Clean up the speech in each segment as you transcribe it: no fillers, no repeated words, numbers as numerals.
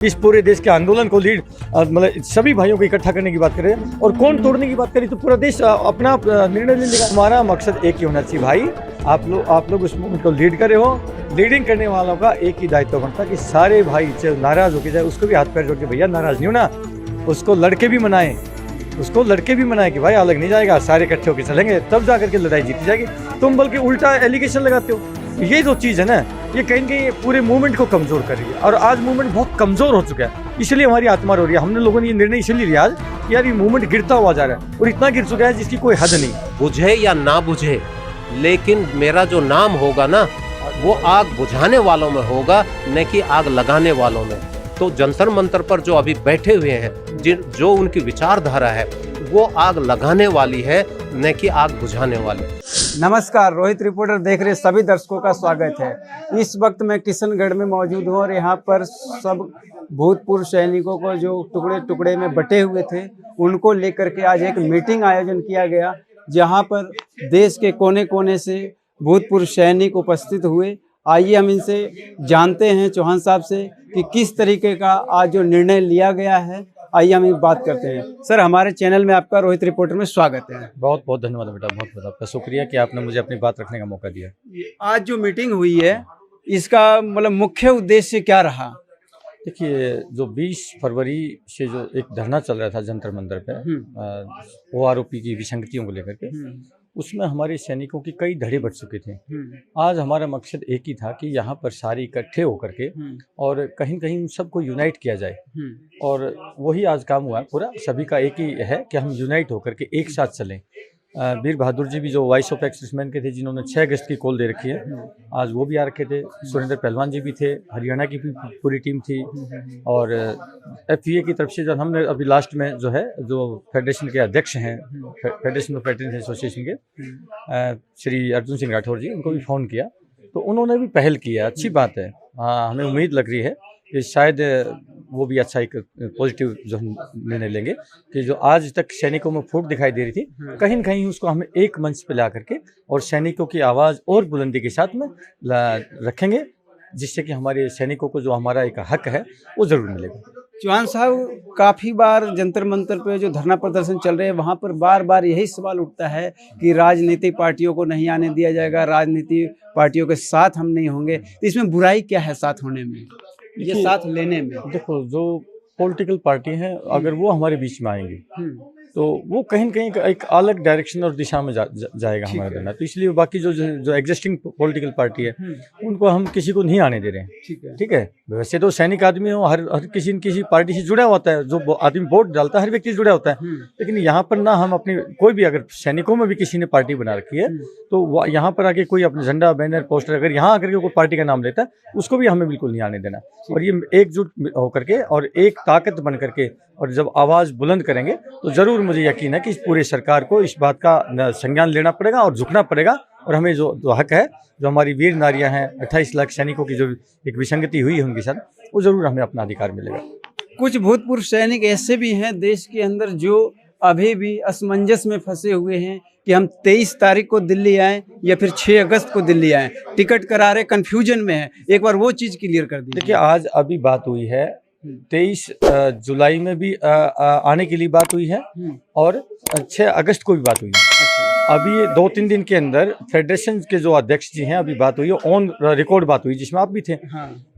इस पूरे देश के आंदोलन को लीड मतलब सभी भाइयों को इकट्ठा करने की बात करें और कौन तोड़ने की बात करें तो पूरा देश अपना निर्णय ले लेगा। हमारा मकसद एक ही होना चाहिए भाई, आप लोग उस मूवमेंट को लीड करे हो। लीडिंग करने वालों का एक ही दायित्व बनता कि सारे भाई चाहे नाराज होके जाए उसको भी हाथ पैर जोड़ के भैया नाराज नहीं होना, उसको लड़के भी मनाएं कि भाई अलग नहीं जाएगा, सारे इकट्ठे होकर चलेंगे तब जा करके लड़ाई जीती जाएगी। तुम बल्कि उल्टा एलिगेशन लगाते हो। ये जो चीज़ है ना, ये कहीं कहीं पूरे मूवमेंट को कमज़ोर कर रही है और आज मूवमेंट बहुत कमज़ोर हो चुका है। इसलिए हमारी आत्मा रो रही है। हमने लोगों ने ये निर्णय इसलिए लिया आज कि यार ये मूवमेंट गिरता हुआ जा रहा है और इतना गिर चुका है जिसकी कोई हद नहीं। बुझे या ना बुझे, लेकिन मेरा जो नाम होगा ना वो आग बुझाने वालों में होगा, न कि आग लगाने वालों में। तो जंतर मंतर पर जो अभी बैठे हुए हैं, जो उनकी विचारधारा है वो आग लगाने वाली है, न कि आग बुझाने वाली। नमस्कार, रोहित रिपोर्टर देख रहे सभी दर्शकों का स्वागत है। इस वक्त मैं किशनगढ़ में मौजूद हूँ और यहाँ पर सब भूतपूर्व सैनिकों को जो टुकड़े टुकड़े में बटे हुए थे उनको लेकर के आज एक मीटिंग आयोजन किया गया, जहाँ पर देश के कोने कोने से भूतपूर्व सैनिक उपस्थित हुए। आइए हम इनसे जानते हैं, चौहान साहब से, कि किस तरीके का आज जो निर्णय लिया गया है। आइए हम बात करते हैं। सर, हमारे चैनल में आपका रोहित रिपोर्टर में स्वागत है। बहुत बहुत धन्यवाद बेटा, बहुत बहुत आपका शुक्रिया कि आपने मुझे अपनी बात रखने का मौका दिया। आज जो मीटिंग हुई है इसका मतलब मुख्य उद्देश्य क्या रहा? देखिए, जो 20 फरवरी से जो एक धरना चल रहा था जंतर मंतर पे OROP की विसंगतियों को लेकर के, उसमें हमारे सैनिकों की कई धड़े बढ़ चुके थे। आज हमारा मकसद एक ही था कि यहाँ पर सारे इकट्ठे होकर के और कहीं कहीं सबको यूनाइट किया जाए और वही आज काम हुआ। पूरा सभी का एक ही है कि हम यूनाइट होकर के एक साथ चलें। वीर बहादुर जी भी जो वॉइस ऑफ एक्सप्रेसमैन के थे, जिन्होंने 6 अगस्त की कॉल दे रखी है, आज वो भी आ रखे थे। सुरेंद्र पहलवान जी भी थे, हरियाणा की भी पूरी टीम थी और FVA की तरफ से जो हमने अभी लास्ट में जो है, जो फेडरेशन के अध्यक्ष हैं, फेडरेशन ऑफ वेटरन्स एसोसिएशन के श्री अर्जुन सिंह राठौर जी, उनको भी फ़ोन किया तो उन्होंने भी पहल किया। अच्छी बात है। हाँ, हमें उम्मीद लग रही है कि शायद वो भी अच्छा एक पॉजिटिव जो निर्णय लेंगे कि जो आज तक सैनिकों में फूट दिखाई दे रही थी, कहीं न कहीं उसको हमें एक मंच पे ला करके और सैनिकों की आवाज़ और बुलंदी के साथ में रखेंगे, जिससे कि हमारे सैनिकों को जो हमारा एक हक है वो ज़रूर मिलेगा। चौहान साहब, काफ़ी बार जंतर मंतर पे जो धरना प्रदर्शन चल रहे हैं वहाँ पर बार बार यही सवाल उठता है कि राजनीतिक पार्टियों को नहीं आने दिया जाएगा, राजनीतिक पार्टियों के साथ हम नहीं होंगे। तो इसमें बुराई क्या है साथ होने में, ये साथ लेने में? देखो, जो पॉलिटिकल पार्टी हैं अगर वो हमारे बीच में आएंगी तो वो कहीं न कहीं एक अलग डायरेक्शन और दिशा में जाएगा हमारा धरना। तो इसलिए बाकी जो एग्जिस्टिंग पॉलिटिकल पार्टी है उनको हम किसी को नहीं आने दे रहे हैं। ठीक है। वैसे तो सैनिक आदमी हो, हर किसी न किसी पार्टी से जुड़ा होता है। जो आदमी वोट डालता है हर व्यक्ति जुड़ा होता है, लेकिन यहाँ पर ना हम अपनी कोई भी, अगर सैनिकों में भी किसी ने पार्टी बना रखी है तो यहाँ पर आके कोई अपना झंडा, बैनर, पोस्टर अगर यहाँ आकर के कोई पार्टी का नाम लेता है उसको भी हमें बिल्कुल नहीं आने देना। और ये एकजुट होकर के और एक ताकत बन करके और जब आवाज़ बुलंद करेंगे तो ज़रूर मुझे यकीन है कि इस पूरे सरकार को इस बात का संज्ञान लेना पड़ेगा और झुकना पड़ेगा और हमें जो हक है, जो हमारी वीर नारियां हैं, 28 लाख सैनिकों की जो एक विसंगति हुई है उनके साथ, वो ज़रूर हमें अपना अधिकार मिलेगा। कुछ भूतपूर्व सैनिक ऐसे भी हैं देश के अंदर जो अभी भी असमंजस में फंसे हुए हैं कि हम 23 तारीख को दिल्ली आएँ या फिर 6 अगस्त को दिल्ली आएँ। टिकट करा रहे, कन्फ्यूजन में है। एक बार वो चीज़ क्लियर कर दीजिए। देखिए, आज अभी बात हुई है 23 जुलाई में भी आने के लिए बात हुई है और 6 अगस्त को भी बात हुई है। अभी ये 2-3 दिन के अंदर फेडरेशन के जो अध्यक्ष जी हैं, अभी बात हुई है, ऑन रिकॉर्ड बात हुई जिसमें आप भी थे।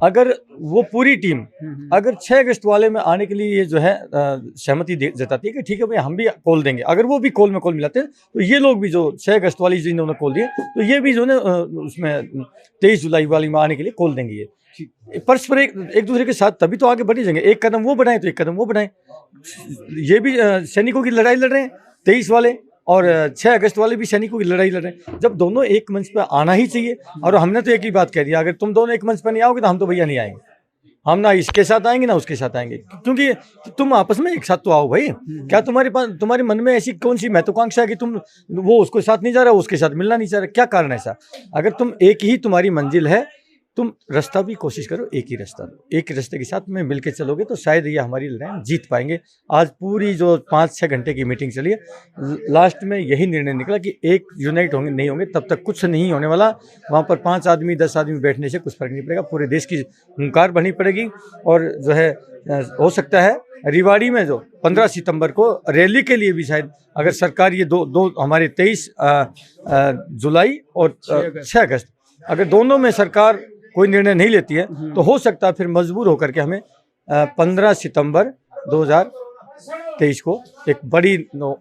अगर वो पूरी टीम अगर 6 अगस्त वाले में आने के लिए ये जो है सहमति जताती है कि ठीक है भाई हम भी कॉल देंगे, अगर वो भी कॉल में कॉल मिलाते हैं तो ये लोग भी जो 6 अगस्त वाली जिन्होंने कॉल दिए तो ये भी जो है उसमें 23 जुलाई वाली में आने के लिए कॉल देंगे। ये परस्पर एक दूसरे के साथ तभी तो आगे बढ़ी जाएंगे। एक कदम वो बढ़ाएं तो एक कदम वो बढ़ाएं। ये भी सैनिकों की लड़ाई लड़ रहे हैं 23 वाले और 6 अगस्त वाले भी सैनिकों की लड़ाई लड़ रहे हैं। जब दोनों एक मंच पर आना ही चाहिए और हमने तो एक ही बात कह दिया, अगर तुम दोनों एक मंच पर नहीं आओगे तो हम तो भैया नहीं आएंगे। हम ना इसके साथ आएंगे ना उसके साथ आएंगे, क्योंकि तुम आपस में एक साथ तो आओ भाई। क्या तुम्हारे मन में ऐसी कौन सी महत्वाकांक्षा है कि तुम वो उसके साथ नहीं जा रहा, उसके साथ मिलना नहीं चाह रहा? क्या कारण है ऐसा? अगर तुम एक ही तुम्हारी मंजिल है तुम रास्ता भी कोशिश करो एक ही रास्ता, एक ही रास्ते के साथ में मिलके चलोगे तो शायद ये हमारी लड़ाई हम जीत पाएंगे। आज पूरी जो 5-6 घंटे की मीटिंग चली है, लास्ट में यही निर्णय निकला कि एक यूनाइट होंगे नहीं होंगे तब तक कुछ नहीं होने वाला। वहाँ पर 5 आदमी 10 आदमी बैठने से कुछ फर्क नहीं पड़ेगा, पूरे देश की हुंकार बढ़नी पड़ेगी। और जो है हो सकता है रिवाड़ी में जो 15 सितंबर को रैली के लिए भी शायद अगर सरकार ये दो हमारे 23 जुलाई और 6 अगस्त अगर दोनों में सरकार कोई निर्णय नहीं लेती है तो हो सकता है फिर मजबूर होकर के हमें 15 सितंबर 2023 को एक बड़ी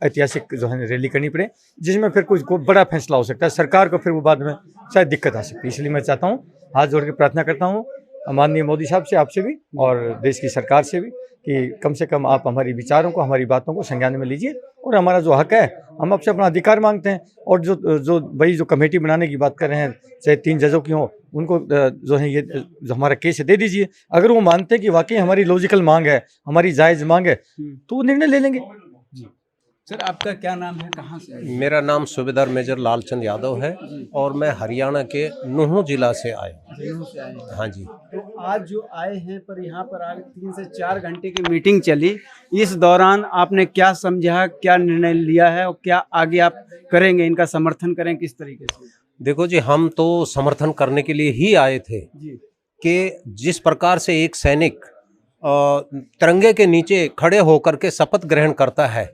ऐतिहासिक जो है रैली करनी पड़े, जिसमें फिर कोई बड़ा फैसला हो सकता है। सरकार को फिर वो बाद में शायद दिक्कत आ सकती है। इसलिए मैं चाहता हूँ, हाथ जोड़ के प्रार्थना करता हूँ माननीय मोदी साहब से, आपसे भी और देश की सरकार से भी कि कम से कम आप हमारी विचारों को, हमारी बातों को संज्ञान में लीजिए और हमारा जो हक है हम आपसे अपना अधिकार मांगते हैं। और जो कमेटी बनाने की बात कर रहे हैं, चाहे 3 जजों की हो, उनको जो है ये जो हमारा केस है दे दीजिए। अगर वो मानते हैं कि वाकई हमारी लॉजिकल मांग है, हमारी जायज़ मांग है, तो वो निर्णय ले लेंगे। सर, आपका क्या नाम है, कहाँ से आए? मेरा नाम सूबेदार मेजर लालचंद यादव है और मैं हरियाणा के नूंह जिला से आया। हाँ जी। तो आज जो आए हैं पर यहाँ पर आगे 3 से 4 घंटे की मीटिंग चली, इस दौरान आपने क्या समझा, क्या निर्णय लिया है और क्या आगे आप करेंगे, इनका समर्थन करें किस तरीके से? देखो जी, हम तो समर्थन करने के लिए ही आए थे कि जिस प्रकार से एक सैनिक तिरंगे के नीचे खड़े होकर के शपथ ग्रहण करता है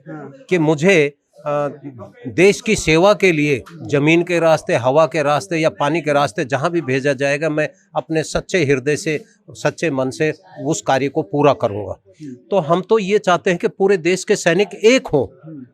कि मुझे देश की सेवा के लिए जमीन के रास्ते, हवा के रास्ते या पानी के रास्ते जहां भी भेजा जाएगा, मैं अपने सच्चे हृदय से, सच्चे मन से उस कार्य को पूरा करूंगा। तो हम तो ये चाहते हैं कि पूरे देश के सैनिक एक हों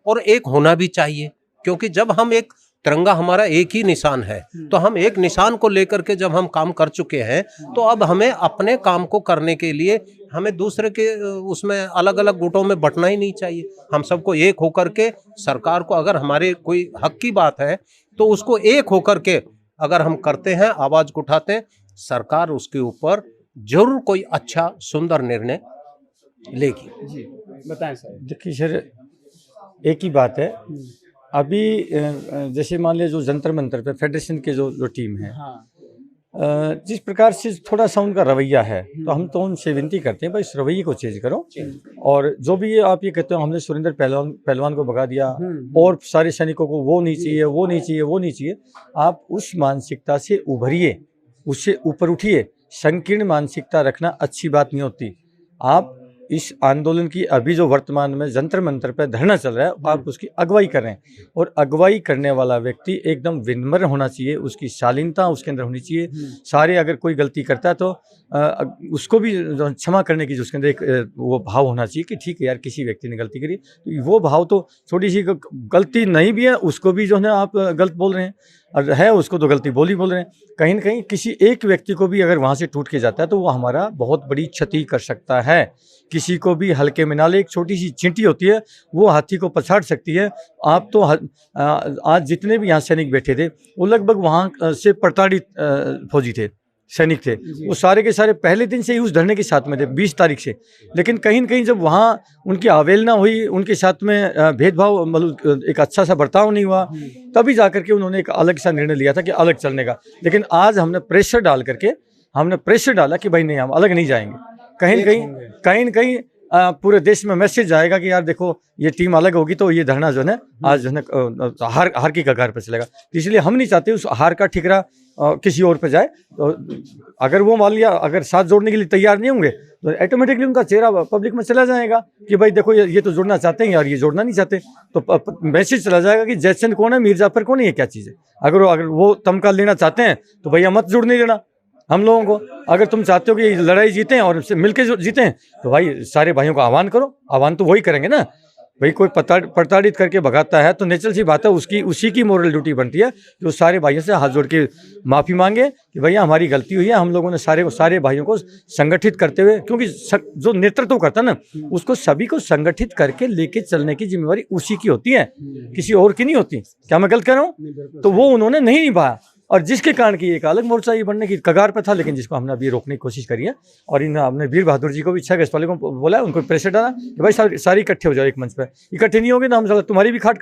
और एक होना भी चाहिए, क्योंकि जब हम एक तिरंगा हमारा एक ही निशान है, तो हम एक निशान को लेकर के जब हम काम कर चुके हैं तो अब हमें अपने काम को करने के लिए हमें दूसरे के उसमें अलग अलग गुटों में बंटना ही नहीं चाहिए। हम सबको एक होकर के सरकार को, अगर हमारे कोई हक की बात है तो उसको एक होकर के अगर हम करते हैं, आवाज उठाते हैं, सरकार उसके ऊपर जरूर कोई अच्छा सुंदर निर्णय लेगी। जी बताएं सर। देखिए सर, एक ही बात है, अभी जैसे मान लिया जो जंतर मंतर पे फेडरेशन के जो टीम है, जिस प्रकार से थोड़ा सा उनका रवैया है, तो हम तो उनसे विनती करते हैं भाई इस रवैये को चेंज करो। और जो भी आप ये कहते हो हमने सुरेंद्र पहलवान को भगा दिया और सारे सैनिकों को वो नहीं चाहिए, वो नहीं चाहिए, वो नहीं चाहिए, आप उस मानसिकता से उभरिए, उससे ऊपर उठिए। संकीर्ण मानसिकता रखना अच्छी बात नहीं होती। आप इस आंदोलन की अभी जो वर्तमान में जंतर मंतर पर धरना चल रहा है, आप उसकी अगुवाई कर रहे हैं और अगुवाई करने वाला व्यक्ति एकदम विनम्र होना चाहिए, उसकी शालीनता उसके अंदर होनी चाहिए। सारे अगर कोई गलती करता है तो उसको भी क्षमा करने की जो उसके अंदर एक वो भाव होना चाहिए कि ठीक है यार, किसी व्यक्ति ने गलती करी, तो वो भाव तो छोटी सी गलती नहीं भी है उसको भी जो है आप गलत बोल रहे हैं, और है उसको तो गलती बोल रहे हैं। कहीं ना कहीं किसी एक व्यक्ति को भी अगर वहाँ से टूट के जाता है तो वो हमारा बहुत बड़ी क्षति कर सकता है। किसी को भी हल्के में ना ले, एक छोटी सी चींटी होती है वो हाथी को पछाड़ सकती है। आप तो आज जितने भी यहाँ सैनिक बैठे थे वो लगभग वहाँ से प्रताड़ित फौजी थे, सैनिक थे, वो सारे के सारे पहले दिन से ही उस धरने के साथ में थे 20 तारीख से। लेकिन कहीं न कहीं जब वहाँ उनकी अवहेलना हुई, उनके साथ में भेदभाव, मतलब एक अच्छा सा बर्ताव नहीं हुआ, तभी जाकर के उन्होंने एक अलग सा निर्णय लिया था कि अलग चलने का। लेकिन आज हमने प्रेशर डाला कि भाई नहीं, हम अलग नहीं जाएंगे। कहीं न कहीं पूरे देश में मैसेज जाएगा कि यार देखो ये टीम अलग होगी तो ये धरना जो है आज जो है हार की कगार पर चलेगा। इसलिए हम नहीं चाहते उस हार का ठिकरा किसी और पे जाए। तो अगर वो मान लिया अगर साथ जोड़ने के लिए तैयार नहीं होंगे तो ऑटोमेटिकली उनका चेहरा पब्लिक में चला जाएगा कि भाई देखो ये तो जुड़ना चाहते हैं यार, ये जोड़ना नहीं चाहते। तो मैसेज चला जाएगा कि जैसन कौन है, मीर जाफर कौन है, ये क्या चीज़ है। अगर वो तमका लेना चाहते हैं तो भैया मत जुड़ने देना हम लोगों को। अगर तुम चाहते हो कि लड़ाई जीतें और मिलकर जीतें तो भाई सारे भाइयों का आह्वान करो। आह्वान तो वही करेंगे ना भाई। कोई प्रताड़ित करके भगाता है तो नेचुरल सी बात है, उसी की मोरल ड्यूटी बनती है कि वो सारे भाइयों से हाथ जोड़ के माफ़ी मांगे कि भैया हमारी गलती हुई है। हम लोगों ने सारे भाइयों को संगठित करते हुए, क्योंकि जो नेतृत्व करता है ना उसको सभी को संगठित करके लेके चलने की जिम्मेवारी उसी की होती है, किसी और की नहीं होती। क्या मैं गलत कह रहा हूँ? तो वो उन्होंने नहीं निभाया और जिसके कारण की एक अलग मोर्चा ये बनने की कगार पर था, लेकिन जिसको हमने अभी रोकने की कोशिश करी है। और हमने वीर बहादुर जी को भी 6 अगस्त वाले को बोला है, उनको प्रेशर डाला कि भाई सारी इकट्ठे हो जाओ एक मंच पर। इकट्ठे नहीं होंगे तो हम तुम्हारी भी खड़ी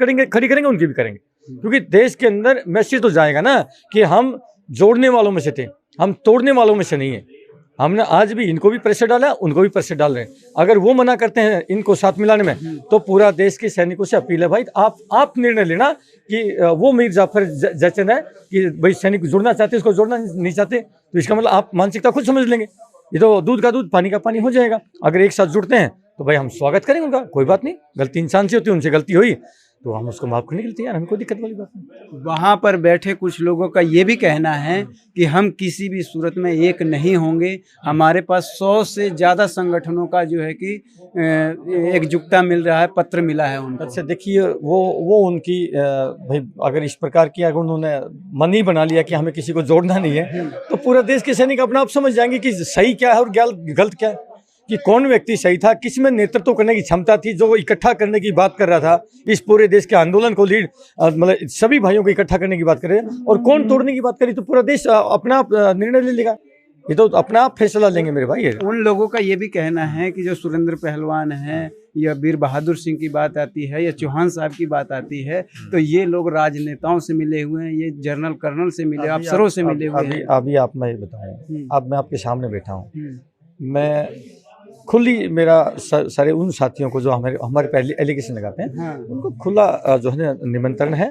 करेंगे, उनकी भी करेंगे। क्योंकि देश के अंदर मैसेज तो जाएगा ना कि हम जोड़ने वालों में से थे, हम तोड़ने वालों में से नहीं है। हमने आज भी इनको भी प्रेशर डाला, उनको भी प्रेशर डाल रहे हैं। अगर वो मना करते हैं इनको साथ मिलाने में, तो पूरा देश के सैनिकों से अपील है भाई आप निर्णय लेना कि वो मीर जाफर जचन है कि भाई सैनिक जुड़ना चाहते, इसको जोड़ना नहीं चाहते, तो इसका मतलब आप मानसिकता खुद समझ लेंगे। ये तो दूध का दूध पानी का पानी हो जाएगा। अगर एक साथ जुड़ते हैं तो भाई हम स्वागत करेंगे उनका, कोई बात नहीं, गलती इंसान से होती है, उनसे गलती हुई तो हम उसको माफ करने के लिए तैयार, हमें कोई दिक्कत वाली बात नहीं। वहाँ पर बैठे कुछ लोगों का ये भी कहना है कि हम किसी भी सूरत में एक नहीं होंगे, हमारे पास 100 से ज़्यादा संगठनों का जो है कि एकजुटता मिल रहा है, पत्र मिला है उनको। अच्छा देखिए, वो उनकी भाई अगर इस प्रकार की अगर उन्होंने मन ही बना लिया कि हमें किसी को जोड़ना नहीं है, तो पूरा देश के सैनिक अपना आप समझ जाएंगे कि सही क्या है और गलत क्या है, कि कौन व्यक्ति सही था, किस में नेतृत्व करने की क्षमता थी, जो इकट्ठा करने की बात कर रहा था, इस पूरे देश के आंदोलन को लीड मतलब सभी भाइयों को इकट्ठा करने की बात कर रहे हैं, और कौन तोड़ने की बात करी, तो पूरा देश अपना आप निर्णय ले लेगा। ये तो अपना आप फैसला लेंगे मेरे भाई। उन लोगों का ये भी कहना है कि जो सुरेंद्र पहलवान हैं या वीर बहादुर सिंह की बात आती है या चौहान साहब की बात आती है, तो ये लोग राजनेताओं से मिले हुए हैं, ये जनरल कर्नल से मिले, अफसरों से मिले हुए हैं। अभी आप मैं बताऊँ, अब मैं आपके सामने बैठा हूँ, मैं खुली मेरा सारे उन साथियों को जो हमारे पहले एलिगेशन लगाते हैं, हाँ। उनको खुला जो है निमंत्रण है,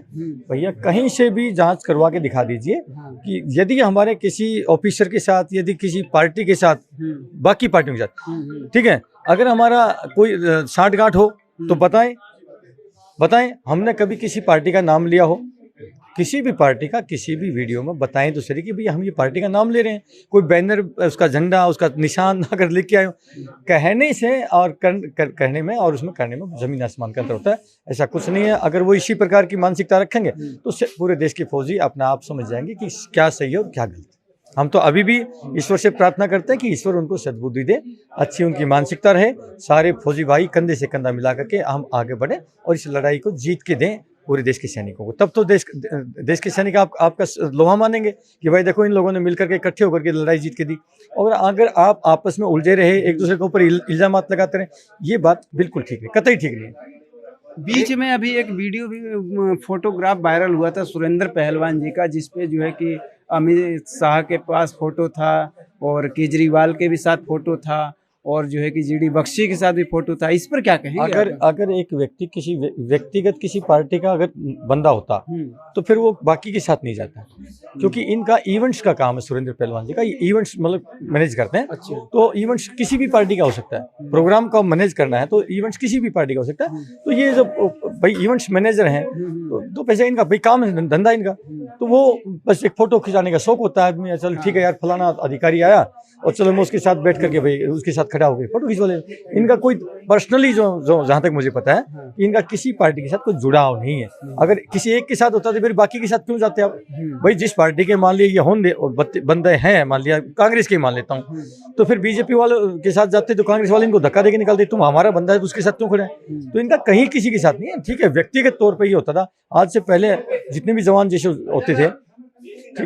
भैया कहीं से भी जांच करवा के दिखा दीजिए कि यदि हमारे किसी ऑफिसर के साथ, यदि किसी पार्टी के साथ, बाकी पार्टियों के साथ, ठीक है, अगर हमारा कोई साठगांठ हो तो बताएं। हमने कभी किसी पार्टी का नाम लिया हो, किसी भी पार्टी का किसी भी वीडियो में बताएं तो सही कि भैया हम ये पार्टी का नाम ले रहे हैं, कोई बैनर, उसका झंडा, उसका निशान अगर लिख के आए हो। कहने से और कहने में और उसमें करने में जमीन आसमान का अंतर होता है, ऐसा कुछ नहीं है। अगर वो इसी प्रकार की मानसिकता रखेंगे तो पूरे देश के फौजी अपना आप समझ जाएंगे कि क्या सही है और क्या गलत। हम तो अभी भी ईश्वर से प्रार्थना करते हैं कि ईश्वर उनको सद्बुद्धि दे, अच्छी उनकी मानसिकता रहे, सारे फौजी भाई कंधे से कंधा मिला करके हम आगे बढ़े और इस लड़ाई को जीत के दें पूरे देश के सैनिकों को। तब तो देश के सैनिक आपका लोहा मानेंगे कि भाई देखो इन लोगों ने मिलकर के इकट्ठे होकर के लड़ाई जीत के दी। और अगर आप आपस में उलझे रहे, एक दूसरे के ऊपर इल्जामात लगाते रहे, ये बात बिल्कुल ठीक नहीं, कतई ठीक नहीं है। बीच में अभी एक वीडियो भी फोटोग्राफ वायरल हुआ था सुरेंद्र पहलवान जी का, जिसपे जो है कि अमित शाह के पास फोटो था और केजरीवाल के भी साथ फोटो था और जो है कि जीडी बख्शी के साथ भी फोटो था। इस पर क्या कहेंगे? अगर एक व्यक्ति किसी व्यक्तिगत किसी पार्टी का अगर बंदा होता तो फिर वो बाकी के साथ नहीं जाता, क्योंकि इनका इवेंट्स का काम है। सुरेंद्र पहलवान जी का इवेंट्स मतलब मैनेज करते हैं। अच्छा। तो इवेंट्स किसी भी पार्टी का हो सकता है, प्रोग्राम का मैनेज करना है तो इवेंट्स किसी भी पार्टी का हो सकता है। तो ये जो भाई इवेंट्स मैनेजर हैं तो पैसा इनका भाई काम है, धंधा इनका, तो वो बस एक फोटो खिंचाने का शौक होता है आदमी। चल ठीक है यार, फलाना अधिकारी आया और चलो मैं उसके साथ बैठ करके भाई उसके साथ खड़ा हो गए फोटो खिंचवा ले। इनका कोई पर्सनली जो जहाँ तक मुझे पता है कि इनका किसी पार्टी के साथ कोई जुड़ाव नहीं है। अगर किसी एक के साथ होता तो फिर बाकी के साथ क्यों जाते आप? भाई जिस पार्टी के मान लिया ये होंगे और बंदे हैं, मान लिया कांग्रेस के मान लेता हूँ, तो फिर बीजेपी वालों के साथ जाते तो कांग्रेस वाले इनको धक्का देके निकालते, तुम हमारा बंदा है तो उसके साथ क्यों खड़े हैं? तो इनका कहीं किसी के साथ नहीं है। ठीक है, व्यक्तिगत तौर पर ही होता था। आज से पहले जितने भी जवान जैसे होते थे,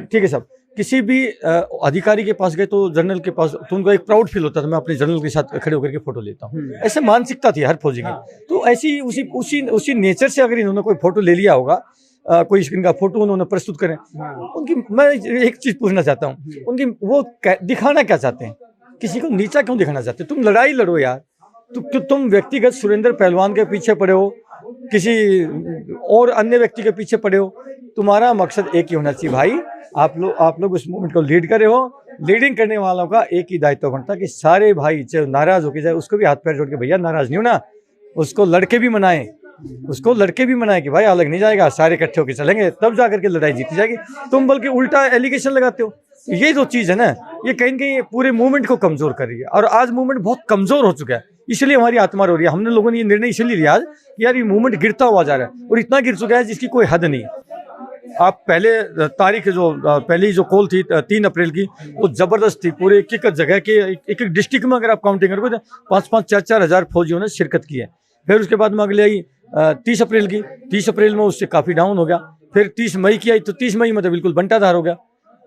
ठीक है साहब, किसी भी अधिकारी के पास गए तो जनरल के पास, तो उनको एक प्राउड फील होता था मैं अपने जनरल के साथ खड़े होकर के फोटो लेता हूँ। ऐसे मानसिकता थी हर फौजी की। तो ऐसी उसी नेचर से अगर इन्होंने कोई फोटो ले लिया होगा, कोई इनका फोटो उन्होंने प्रस्तुत करें, उनकी मैं एक चीज पूछना चाहता हूँ, उनकी वो दिखाना क्या चाहते हैं? किसी को नीचा क्यों दिखाना चाहते हैं? तुम लड़ाई लड़ो यार, तुम व्यक्तिगत सुरेंद्र पहलवान के पीछे पड़े हो, किसी और अन्य व्यक्ति के पीछे पड़े हो, तुम्हारा मकसद एक ही होना चाहिए भाई, आप लोग उस मूवमेंट को लीड करे हो। लीडिंग करने वालों का एक ही दायित्व बनता कि सारे भाई चाहे नाराज होके जाए उसको भी हाथ पैर जोड़ के भैया नाराज नहीं होना, उसको लड़के भी मनाएं, कि भाई अलग नहीं जाएगा, सारे इकट्ठे होकर चलेंगे, तब जाकर के लड़ाई जीती जाएगी। तुम बल्कि उल्टा एलिगेशन लगाते हो। ये जो चीज़ है ना, ये कहीं न कहीं पूरे मूवमेंट को कमजोर कर रही है। और आज मूवमेंट बहुत कमजोर हो चुका है, इसलिए हमारी आत्मा रो रही है। हमने लोगों ने ये निर्णय इसलिए लिया आज कि यार ये मूवमेंट गिरता हुआ जा रहा है और इतना गिर चुका है जिसकी कोई हद नहीं। आप पहले तारीख जो पहली जो कॉल थी 3 अप्रैल की, वो जबरदस्त थी। पूरे एक जगह के एक डिस्ट्रिक्ट में अगर आप काउंटिंग करोगे तो 5-5, 4-4 हज़ार फौजियों ने शिरकत की है। फिर उसके बाद में अगले आई 30 अप्रैल की। 30 अप्रैल में उससे काफ़ी डाउन हो गया। फिर 30 मई की आई तो 30 मई में तो बिल्कुल बंटाधार हो गया।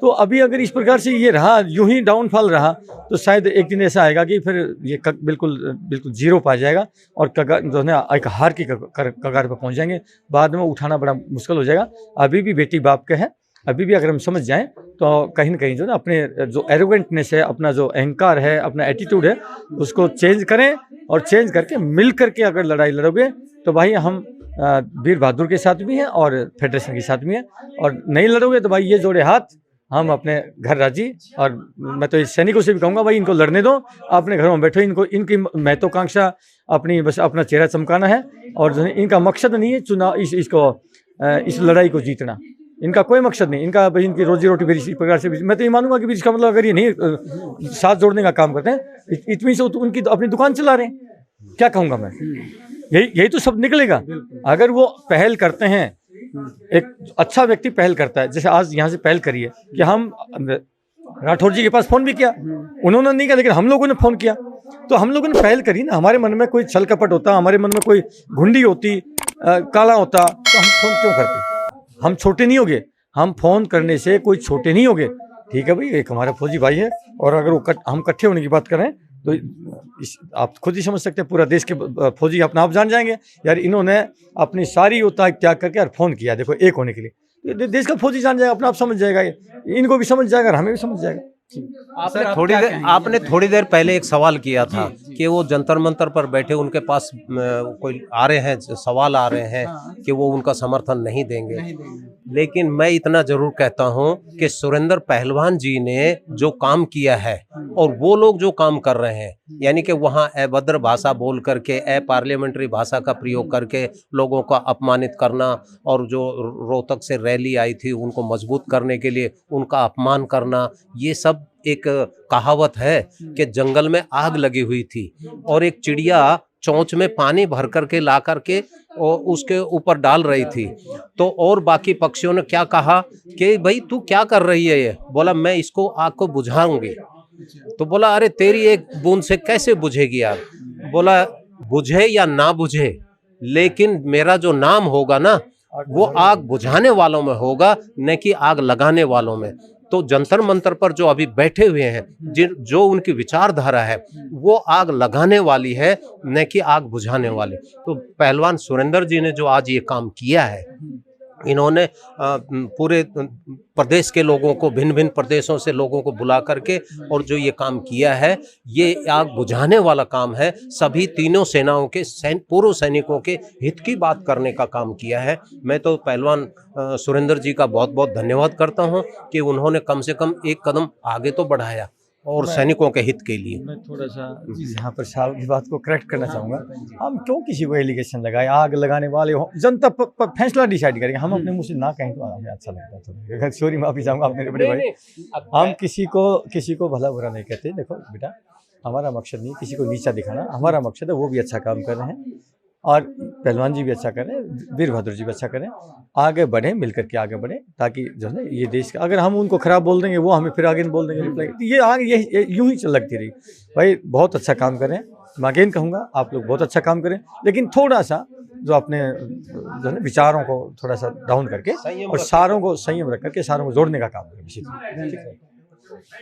तो अभी अगर इस प्रकार से ये रहा, यूं ही डाउनफॉल रहा, तो शायद एक दिन ऐसा आएगा कि फिर ये बिल्कुल जीरो पा जाएगा और जो है एक हार की कगार पर पहुंच जाएंगे। बाद में उठाना बड़ा मुश्किल हो जाएगा। अभी भी बेटी बाप के हैं अभी भी अगर हम समझ जाएं तो कहीं ना कहीं जो ना अपने जो एरोगेंटनेस है, अपना जो अहंकार है, अपना एटीट्यूड है, उसको चेंज करें और चेंज करके मिल करके अगर लड़ाई लड़ोगे तो भाई हम वीर बहादुर के साथ भी हैं और फेडरेशन के साथ भी हैं, और नहीं लड़ोगे तो भाई ये जोड़े हाथ हम अपने घर राजी। और मैं तो इस सैनिकों से भी कहूँगा भाई इनको लड़ने दो, अपने घरों में बैठो, इनको इनकी महत्वाकांक्षा अपनी बस अपना चेहरा चमकाना है, और जो है इनका मकसद नहीं है चुनाव इस लड़ाई को जीतना, इनका कोई मकसद नहीं, इनका भाई इनकी रोजी रोटी इसी प्रकार से। मैं तो ये मानूंगा कि इसका मतलब अगर ये नहीं साथ जोड़ने का काम करते हैं, इतनी से उनकी तो अपनी दुकान चला रहे हैं, क्या कहूँगा मैं, यही तो सब निकलेगा। अगर वो पहल करते हैं, एक अच्छा व्यक्ति पहल करता है, जैसे आज यहाँ से पहल करी है कि हम राठौर जी के पास फोन भी किया, उन्होंने नहीं किया लेकिन हम लोगों ने फोन किया, तो हम लोगों ने पहल करी ना। हमारे मन में कोई छल कपट होता, हमारे मन में कोई घुंडी होती, काला होता, तो हम फोन क्यों करते? हम छोटे नहीं होगे, हम फोन करने से कोई छोटे नहीं होगे। ठीक है भाई, एक हमारा फौजी भाई है, और अगर वो हम इकट्ठे होने की बात करें तो आप खुद ही समझ सकते हैं, पूरा देश के फौजी अपना आप जान जाएंगे यार इन्होंने अपनी सारी उतार त्याग करके यार फोन किया, देखो एक होने के लिए। देश का फौजी जान जाएगा, अपना आप समझ जाएगा, इनको भी समझ जाएगा और हमें भी समझ जाएगा। आपने थोड़ी देर पहले एक सवाल किया था कि वो जंतर मंतर पर बैठे उनके पास कोई आ रहे हैं, सवाल आ रहे हैं कि वो उनका समर्थन नहीं देंगे, लेकिन मैं इतना जरूर कहता हूं कि सुरेंद्र पहलवान जी ने जो काम किया है और वो लोग जो काम कर रहे हैं, यानी कि वहाँ अभद्र भाषा बोल करके, अपार्लियामेंट्री भाषा का प्रयोग करके लोगों का अपमानित करना, और जो रोहतक से रैली आई थी उनको मजबूत करने के लिए उनका अपमान करना, ये सब एक कहावत है कि जंगल में आग लगी हुई थी और एक चिड़िया चोंच में पानी भर करके ला करके और उसके ऊपर डाल रही थी, तो और बाकी पक्षियों ने क्या कहा कि भाई तू क्या कर रही है ये? बोला मैं इसको आग को बुझाऊंगी। तो बोला अरे तेरी एक बूंद से कैसे बुझेगी आग? बोला बुझे या ना बुझे, लेकिन मेरा जो नाम होगा ना वो आग बुझाने वालों में होगा, न कि आग लगाने वालों में। तो जंतर मंतर पर जो अभी बैठे हुए हैं, जो उनकी विचारधारा है वो आग लगाने वाली है, न कि आग बुझाने वाली। तो पहलवान सुरेंद्र जी ने जो आज ये काम किया है, इन्होंने पूरे प्रदेश के लोगों को, भिन्न भिन्न प्रदेशों से लोगों को बुला करके और जो ये काम किया है, ये आग बुझाने वाला काम है। सभी तीनों सेनाओं के पूर्व सैनिकों के हित की बात करने का काम किया है। मैं तो पहलवान सुरेंद्र जी का बहुत बहुत धन्यवाद करता हूं कि उन्होंने कम से कम एक कदम आगे तो बढ़ाया और सैनिकों के हित के लिए। मैं थोड़ा सा यहाँ पर साल की बात को करेक्ट करना चाहूँगा। हम क्यों किसी को एलिगेशन लगाए, आग लगाने वाले हो, जनता फैसला डिसाइड करेंगे। हम अपने मुंह से ना कहें तो हमें अच्छा लगता है थोड़ा। अगर सॉरी माफी चाहूँगा अपने बड़े भाई, हम किसी को भला बुरा नहीं कहते। देखो बेटा, हमारा मकसद नहीं किसी को नीचा दिखाना, हमारा मकसद है वो भी अच्छा काम कर रहे हैं और पहलवान जी भी अच्छा करें, वीर बहादुर जी भी अच्छा करें, आगे बढ़ें, मिलकर के आगे बढ़ें, ताकि जो है ये देश का, अगर हम उनको खराब बोल देंगे वो हमें फिर आगे बोल देंगे, ये आगे ये यूं ही लगती रही। भाई बहुत अच्छा काम करें, मैं अगेन कहूँगा आप लोग बहुत अच्छा काम करें, लेकिन थोड़ा सा जो अपने जो है विचारों को थोड़ा सा डाउन करके और सारों को संयम रख करके सारों को जोड़ने का काम करें।